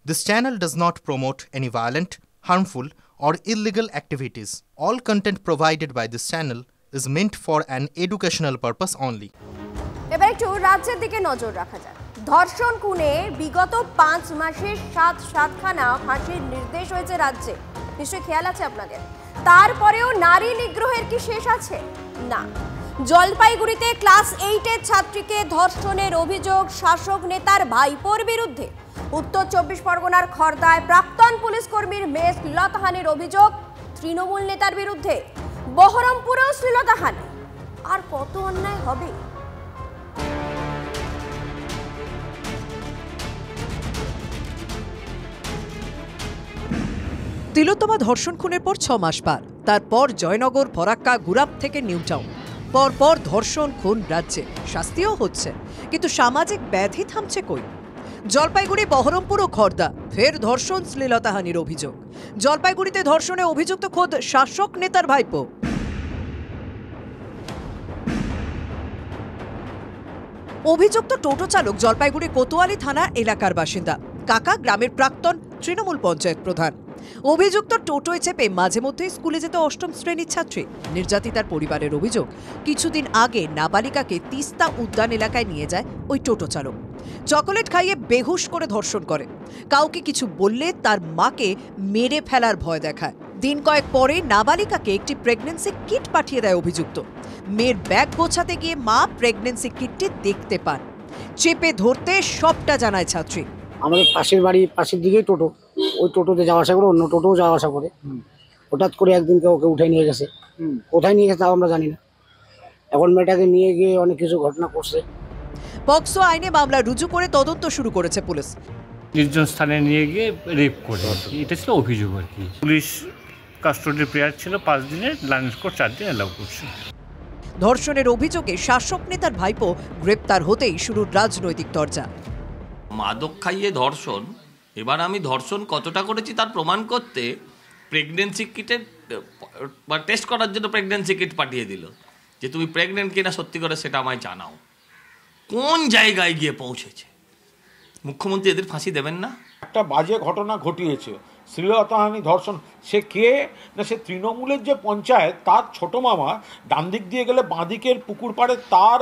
This channel does not promote any violent, harmful, or illegal activities. All content provided by this channel is meant for an educational purpose only. এবার একটু রাজ্যের দিকে নজর রাখা যায়। ধর্ষণ খুনে বিগত 5 মাসে 7খানা ফাঁসির নির্দেশ হয়েছে রাজ্যে। নিশ্চয়ই খেয়াল আছে আপনাদের। তারপরেও নারী নিগ্রহের কি শেষ আছে? না। জলপাইগুড়িতে ক্লাস 8 এর ছাত্রীকে ধর্ষণের অভিযোগ শাসক নেতার ভাইপোর বিরুদ্ধে। উত্তর 24 পরগনার খড়দায় প্রাক্তন পুলিশ কর্মীর মেয়ে শ্লীলতাহানির অভিযোগ তৃণমূল নেতার বিরুদ্ধে। বহরমপুরেও শ্লীলতাহানি। আর কত অন্যায় হবে? তিলোত্তমা ধর্ষণ খুনের পর 6 মাস পার। তারপর জয়নগর, ফরাক্কা, গুরাব থেকে নিউ টাউন। পরপর ধর্ষণ খুন রাজ্যে, শাস্তিও হচ্ছে, কিন্তু সামাজিক ব্যাধি থামছে কই? জলপাইগুড়ি, বহরমপুর ও খড়দা ফের ধর্ষণ, শ্লীলতাহানির অভিযোগ। জলপাইগুড়িতে ধর্ষণে অভিযুক্ত খোদ শাসক নেতার ভাইপো। অভিযুক্ত টোটো চালক জলপাইগুড়ি কোতোয়ালি থানা এলাকার বাসিন্দা, কাকা গ্রামের প্রাক্তন তৃণমূল পঞ্চায়েত প্রধান। অভিযুক্ত টোটোয় চেপে মাঝে মধ্যে স্কুলে যেত 8ম শ্রেণীর ছাত্রী। নির্যাতিতার পরিবারের অভিযোগ, কিছুদিন আগে নাবালিকাকে তিস্তা উদ্যান এলাকায় নিয়ে যায় ওই টোটো চালক। চকোলেট খাইয়ে বেহুশ করে ধর্ষণ করে। কাউকে কিছু বললে তার মাকে মেরে ফেলার ভয় দেখায়। দিন কয়েক পরে নাবালিকাকে একটি প্রেগন্যান্সি কিট পাঠিয়ে দেয় অভিযুক্ত। মেয়ের ব্যাগ গোছাতে গিয়ে মা প্রেগন্যান্সি কিটটি দেখতে পান। চেপে ধরতে সবটা জানায় ছাত্রী। আমাদের পাশের বাড়ি, পাশের দিকেই টোটো, ওই টোটোতে যাওয়া আসা করে, অন্য টোটোও যাওয়া আসা করে। হঠাৎ করে একদিনকে ওকে উঠে নিয়ে গেছে। কোথায় নিয়ে গেছে তাও আমরা জানি না। এখন মেয়েটাকে নিয়ে গিয়ে অনেক কিছু ঘটনা করছে। পক্সো আইনে মামলা রুজু করে তদন্ত শুরু করেছে পুলিশ। নির্জন স্থানে নিয়ে গিয়ে রেপ করে, এটা ছিল অভিযোগ আর কি। পুলিশ কাস্টডি প্রেয়ার ছিল 5 দিনের, লাইন্স কোর্ট 4 দিন অ্যালাউ করছে। ধর্ষণের অভিযোগে শাসক নেতার ভাইপো গ্রেপ্তার হতেই শুরু রাজনৈতিক চর্চা। মাদক খাইয়ে ধর্ষণ, এবার আমি ধর্ষণ কতটা করেছি তার প্রমাণ করতে প্রেগনেন্সি কিটের বা টেস্ট করার জন্য প্রেগনেন্সি কিট পাঠিয়ে দিল, যে তুমি প্রেগনেন্ট কিনা সত্যি করে সেটা আমায় জানাও। কোন জায়গায় গিয়ে পৌঁছেছে? মুখ্যমন্ত্রী এদের ফাঁসি দেবেন না? একটা বাজে ঘটনা ঘটিয়েছে, শ্লীলতাহানি, ধর্ষণ। সে কে না, সে তৃণমূলের যে পঞ্চায়েত, তার ছোট মামা। ডান দিক দিয়ে গেলে বাঁ দিকের পুকুর পাড়ে তার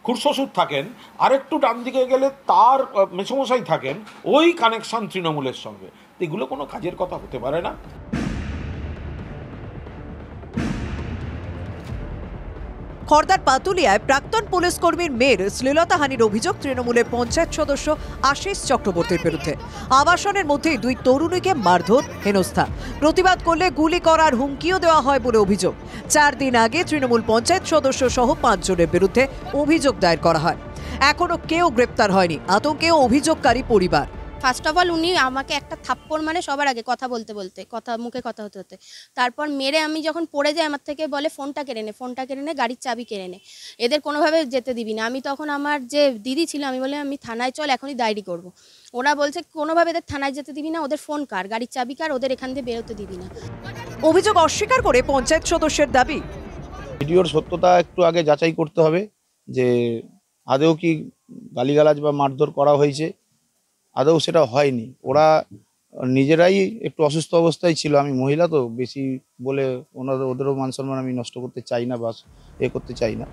খুড়শ্বশুর থাকেন, আরেকটু ডান দিকে গেলে তার মেসোমশাই থাকেন। ওই কানেকশন তৃণমূলের সঙ্গে। এগুলো কোনো কাজের কথা হতে পারে না। খড়দার পাতুলিয়ায় প্রাক্তন পুলিশ কর্মীর মেয়ের শ্লীলতাহানির অভিযোগ তৃণমূলের পঞ্চায়েত সদস্য আশিস চক্রবর্তীর বিরুদ্ধে। আবাসনের মধ্যেই 2 তরুণীকে মারধর, হেনস্থা। প্রতিবাদ করলে গুলি করার হুমকিও দেওয়া হয় বলে অভিযোগ। 4 দিন আগে তৃণমূল পঞ্চায়েত সদস্য সহ 5 জনের বিরুদ্ধে অভিযোগ দায়ের করা হয়। এখনো কেউ গ্রেপ্তার হয়নি। আতঙ্কে অভিযোগকারী পরিবার। ফার্স্ট অফ অল উনি আমাকে একটা থাপ্পড় মানে সবার আগে কথা বলতে মুখে কথা হতে তারপর মেরে আমি যখন পড়ে যাই আমার থেকে বলে ফোনটা কেড়ে নে, গাড়ির চাবি কেড়ে নে, এদের কোনোভাবে যেতে দিবি না। আমি তখন আমার যে দিদি ছিল, আমি বলে আমি থানায় চল, এখনই ডায়েরি করব। ওরা বলছে কোনোভাবে এদের থানায় যেতে দিবি না, ওদের ফোন কার, গাড়ির চাবি কার, ওদের এখান থেকে বেরোতে দিবি না। অভিযোগ অস্বীকার করে পঞ্চায়েত সদস্যের দাবি, ভিডিওর সত্যতা একটু আগে যাচাই করতে হবে, যে আদৌ কি গালিগালাজ বা মারধর করা হয়েছে। আদৌ সেটা হয়নি। ওরা নিজেরাই একটু অসুস্থ অবস্থায় ছিল। আমি মহিলা তো, বেশি বলে ওদেরও মান সম্মান আমি নষ্ট করতে চাই না বা করতে চাই না।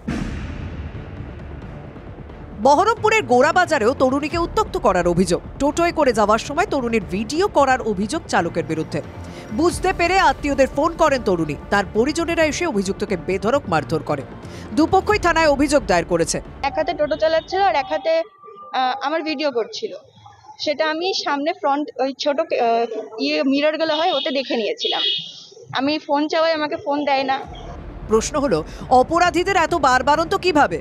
বহরমপুরের গোড়াবাজারেও তরুণীকে উত্ত্যক্ত করার অভিযোগ। টোটোয় করে যাওয়ার সময় তরুণীর ভিডিও করার অভিযোগ চালকের বিরুদ্ধে। বুঝতে পেরে আত্মীয়দের ফোন করেন তরুণী। তার পরিজনেরা এসে অভিযুক্তকে বেধড়ক মারধর করে। দুপক্ষই থানায় অভিযোগ দায়ের করেছে। এক হাতে টোটো চালাচ্ছিল আর এক হাতে আমার ভিডিও করছিল। সেটা আমি সামনে ফ্রন্ট ওই ছোট মিররগুলো হয় ওতে দেখে নিয়েছিলাম। আমি ফোন চাওয়াই আমাকে ফোন দেয় না। প্রশ্ন হলো, অপরাধীদের এত বারবারন্ত কিভাবে?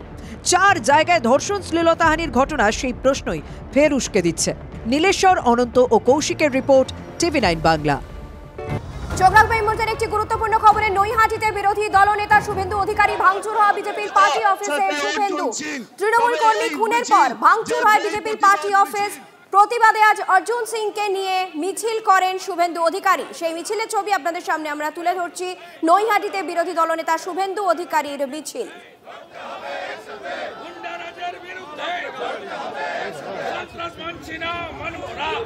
4 জায়গায় ধর্ষণ, শ্লীলতাহানির ঘটনা সেই প্রশ্নই ফের উস্কে দিচ্ছে। নীলেশ্বর, অনন্ত ও কৌশিকের রিপোর্ট, TV9 বাংলা। চোখ রাখবে এই মুহূর্তের একটি গুরুত্বপূর্ণ খবরে। নৈহাটিতে বিরোধী দলনেতা শুভেন্দু অধিকারী ভাঙচুর হয় বিজেপির পার্টি অফিসে। শুভেন্দু তৃণমূল কর্মী খুনের পর ভাঙচুর হয় বিজেপির পার্টি অফিস। প্রতিবাদে আজ অর্জুন সিংকে নিয়ে মিছিল করেন শুভেন্দু অধিকারী। সেই মিছিলের ছবি আপনাদের সামনে আমরা তুলে ধরছি। নৈহাটিতে বিরোধী দলনেতা শুভেন্দু অধিকারীর মিছিল।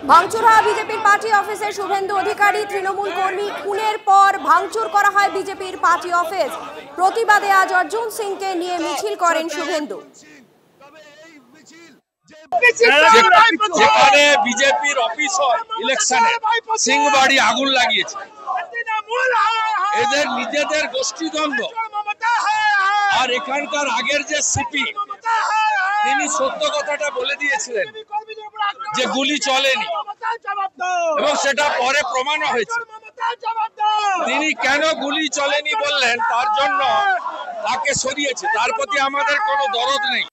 ভাঙচুর হয় বিজেপির পার্টি অফিসে। শুভেন্দু অধিকারী তৃণমূল কর্মী খুনের পর ভাঙচুর করা হয় বিজেপির পার্টি অফিস। প্রতিবাদে আজ অর্জুন সিংকে নিয়ে মিছিল করেন শুভেন্দু। যেখানে বিজেপির অফিস হয় ইলেকশনে, সিংবাড়ি আগুন লাগিয়েছে। এদের নিজেদের গোষ্ঠীদ্বন্দ্ব। আর এখানকার আগের যে সিপি, তিনি সত্য কথাটা বলে দিয়েছিলেন যে গুলি চলেনি, এবং সেটা পরে প্রমাণ হয়েছে। তিনি কেন গুলি চলেনি বললেন, তার জন্য তাকে সরিয়েছে। তার প্রতি আমাদের কোনো দরদ নেই।